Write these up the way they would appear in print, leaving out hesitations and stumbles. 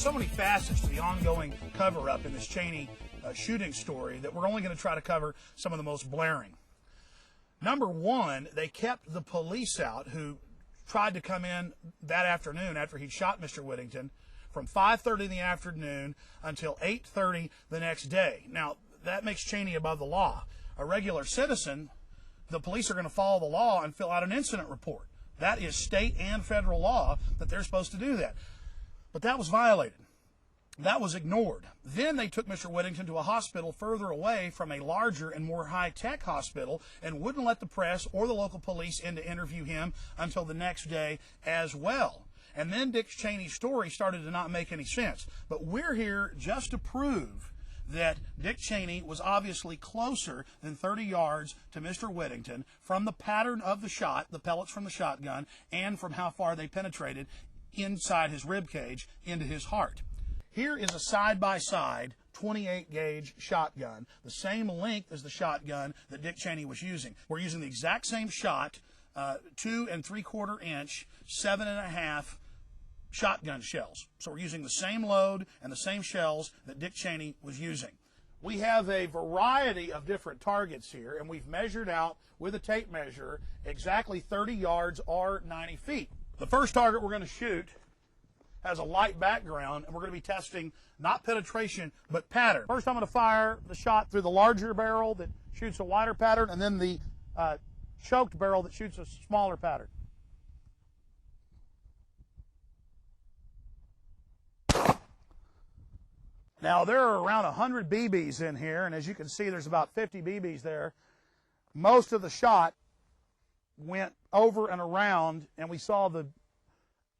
so many facets to the ongoing cover-up in this Cheney shooting story that we're only going to try to cover some of the most blaring. Number one, they kept the police out who tried to come in that afternoon after he'd shot Mr. Whittington from 5:30 in the afternoon until 8:30 the next day. Now, that makes Cheney above the law. A regular citizen, the police are going to follow the law and fill out an incident report. That is state and federal law that they're supposed to do that. But that was violated. That was ignored. Then they took Mr. Whittington to a hospital further away from a larger and more high-tech hospital and wouldn't let the press or the local police in to interview him until the next day as well. And then Dick Cheney's story started to not make any sense. But we're here just to prove that Dick Cheney was obviously closer than 30 yards to Mr. Whittington from the pattern of the shot, the pellets from the shotgun, and from how far they penetrated inside his rib cage into his heart. Here is a side-by-side 28-gauge shotgun, the same length as the shotgun that Dick Cheney was using. We're using the exact same shot, 2 3/4 inch, 7.5 shotgun shells. So we're using the same load and the same shells that Dick Cheney was using. We have a variety of different targets here, and we've measured out with a tape measure exactly 30 yards or 90 feet. The first target we're going to shoot has a light background, and we're going to be testing not penetration, but pattern. First, I'm going to fire the shot through the larger barrel that shoots a wider pattern, and then the choked barrel that shoots a smaller pattern. Now, there are around 100 BBs in here, and as you can see, there's about 50 BBs there. Most of the shot went over and around, and we saw the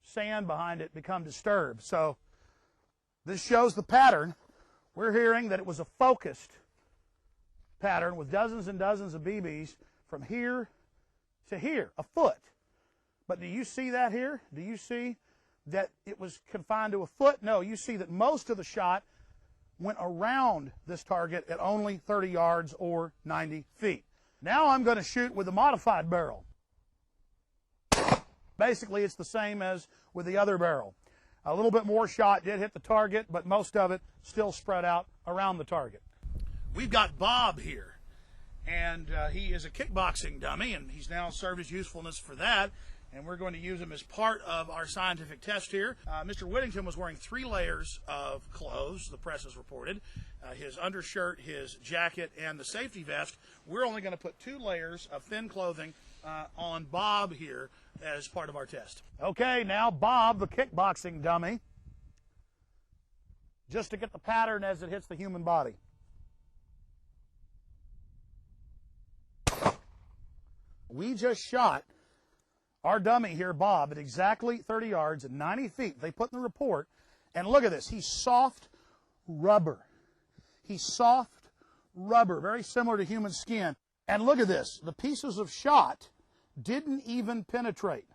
sand behind it become disturbed. So this shows the pattern. We're hearing that it was a focused pattern with dozens and dozens of BBs from here to here, a foot. But do you see that here? Do you see that it was confined to a foot? No, you see that most of the shot went around this target at only 30 yards or 90 feet. Now I'm going to shoot with a modified barrel. Basically, it's the same as with the other barrel. A little bit more shot did hit the target, but most of it still spread out around the target. We've got Bob here, and he is a kickboxing dummy, and he's now served his usefulness for that, and we're going to use him as part of our scientific test here. Mr. Whittington was wearing 3 layers of clothes, the press has reported, his undershirt, his jacket, and the safety vest. We're only going to put 2 layers of thin clothing on Bob here as part of our test. Okay, now Bob, the kickboxing dummy, just to get the pattern as it hits the human body. We just shot our dummy here, Bob, at exactly 30 yards and 90 feet. They put in the report, and look at this. He's soft rubber. He's soft rubber, very similar to human skin. And look at this. The pieces of shot didn't even penetrate.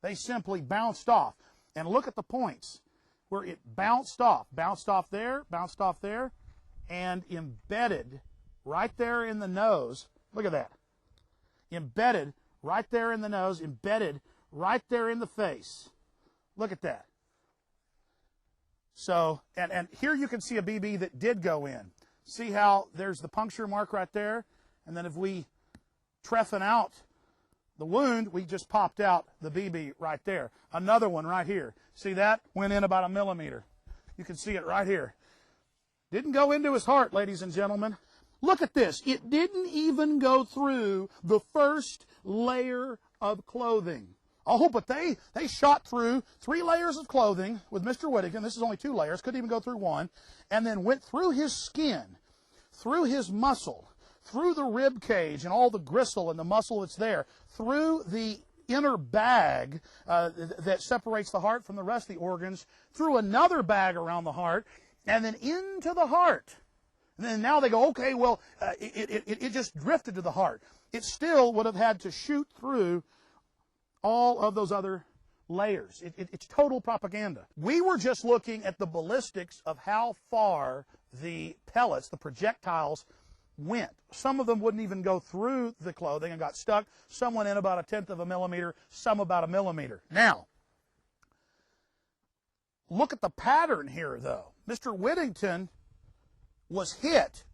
They simply bounced off. And look at the points where it bounced off there, and embedded right there in the nose. Look at that. Embedded right there in the nose, embedded right there in the face. Look at that. So, and here you can see a BB that did go in. See how there's the puncture mark right there? And then if we trephine out the wound, we just popped out the BB right there. Another one right here. See that? Went in about 1 millimeter. You can see it right here. Didn't go into his heart, ladies and gentlemen. Look at this. It didn't even go through the first layer of clothing. Oh, but they shot through 3 layers of clothing with Mr. Whittington. This is only 2 layers. Couldn't even go through 1. And then went through his skin, through his muscle, through the rib cage and all the gristle and the muscle that's there, through the inner bag that separates the heart from the rest of the organs, through another bag around the heart, and then into the heart. And then now they go, okay, well, it just drifted to the heart. It still would have had to shoot through all of those other layers. It's total propaganda. We were just looking at the ballistics of how far the pellets, the projectiles, went. Some of them wouldn't even go through the clothing and got stuck. Some went in about 1/10 of a millimeter, some about 1 millimeter. Now, Look at the pattern here, though. Mr. Whittington was hit,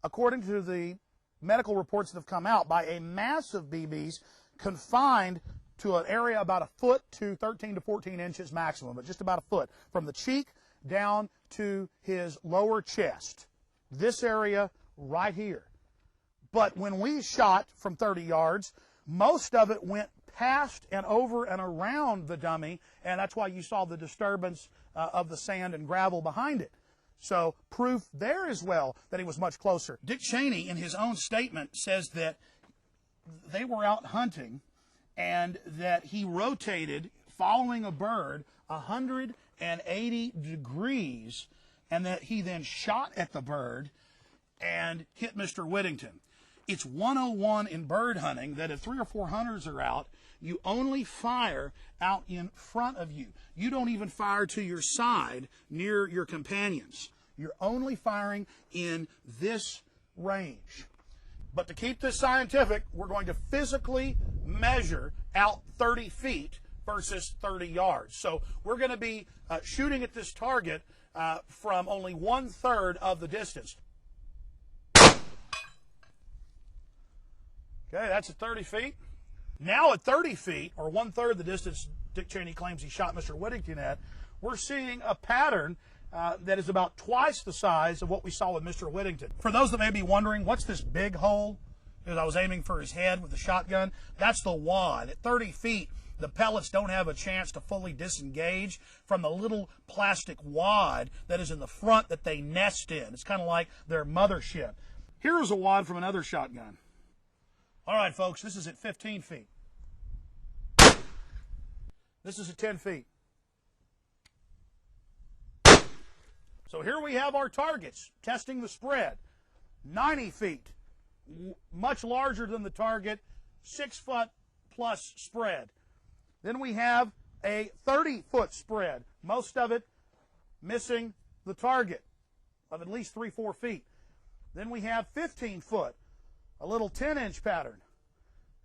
according to the medical reports that have come out, by a mass of BBs confined to an area about a foot to 13 to 14 inches maximum, but just about a foot, from the cheek down to his lower chest. This area right here. But when we shot from 30 yards, most of it went past and over and around the dummy, and that's why you saw the disturbance of the sand and gravel behind it. So proof there as well that he was much closer. Dick Cheney, in his own statement, says that they were out hunting and that he rotated, following a bird, 180 degrees, and that he then shot at the bird and hit Mr. Whittington. It's 101 in bird hunting that if 3 or 4 hunters are out, you only fire out in front of you. You don't even fire to your side near your companions. You're only firing in this range. But to keep this scientific, we're going to physically measure out 30 feet versus 30 yards. So we're going to be shooting at this target from only 1/3 of the distance. Okay, that's at 30 feet. Now at 30 feet, or 1/3 the distance Dick Cheney claims he shot Mr. Whittington at, we're seeing a pattern that is about twice the size of what we saw with Mr. Whittington. For those that may be wondering, what's this big hole? Because I was aiming for his head with the shotgun. That's the wad. At 30 feet, the pellets don't have a chance to fully disengage from the little plastic wad that is in the front that they nest in. It's kind of like their mothership. Here is a wad from another shotgun. All right, folks, this is at 15 feet. This is at 10 feet. So here we have our targets testing the spread. 90 feet, much larger than the target, 6-foot plus spread. Then we have a 30-foot spread, most of it missing the target of at least 3-4 feet. Then we have 15 foot, a little 10-inch pattern.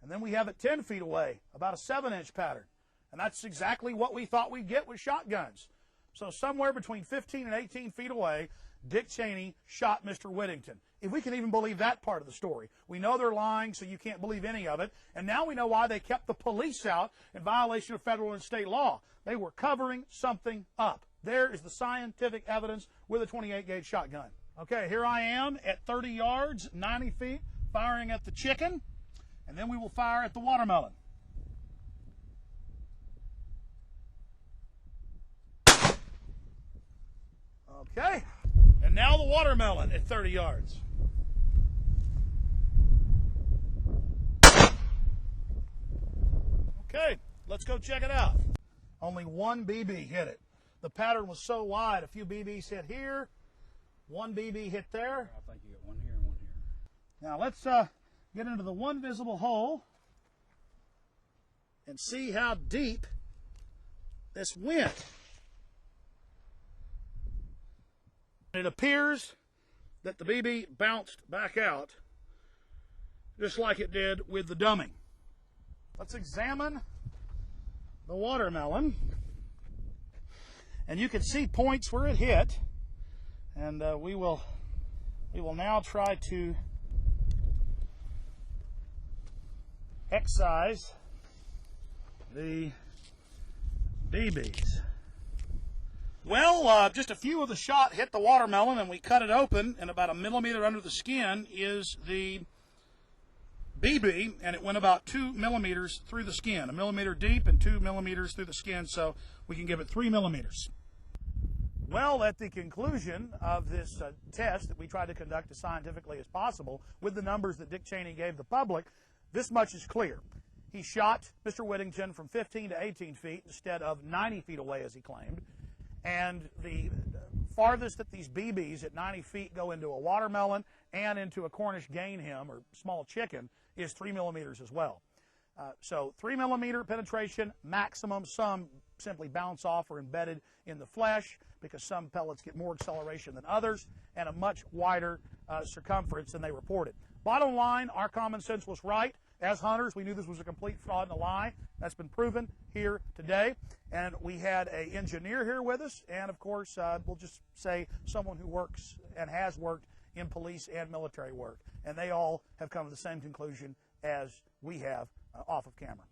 And then we have it 10 feet away, about a 7-inch pattern. And that's exactly what we thought we'd get with shotguns. So somewhere between 15 and 18 feet away, Dick Cheney shot Mr. Whittington. If we can even believe that part of the story. We know they're lying, so you can't believe any of it. And now we know why they kept the police out in violation of federal and state law. They were covering something up. There is the scientific evidence with a 28-gauge shotgun. Okay, here I am at 30 yards, 90 feet, firing at the chicken. And then we will fire at the watermelon. Okay, and now the watermelon at 30 yards. Okay, let's go check it out. Only one BB hit it. The pattern was so wide, a few BBs hit here, one BB hit there. I think you got one here and one here. Now let's get into the one visible hole and see how deep this went. It appears that the BB bounced back out just like it did with the dummy. Let's examine the watermelon. And you can see points where it hit. And we will now try to excise the BBs. Well, just a few of the shot hit the watermelon, and we cut it open, and about 1 millimeter under the skin is the BB, and it went about 2 millimeters through the skin, 1 millimeter deep and 2 millimeters through the skin, so we can give it 3 millimeters. Well, at the conclusion of this test that we tried to conduct as scientifically as possible with the numbers that Dick Cheney gave the public, this much is clear. He shot Mr. Whittington from 15 to 18 feet instead of 90 feet away, as he claimed. And the farthest that these BBs at 90 feet go into a watermelon and into a Cornish game hen or small chicken is 3 millimeters as well. So 3 millimeter penetration maximum. Some simply bounce off or embedded in the flesh because some pellets get more acceleration than others, and a much wider circumference than they reported. Bottom line, our common sense was right. As hunters, we knew this was a complete fraud and a lie. That's been proven here today. And we had an engineer here with us, and of course, we'll just say someone who works and has worked in police and military work. And they all have come to the same conclusion as we have off of camera.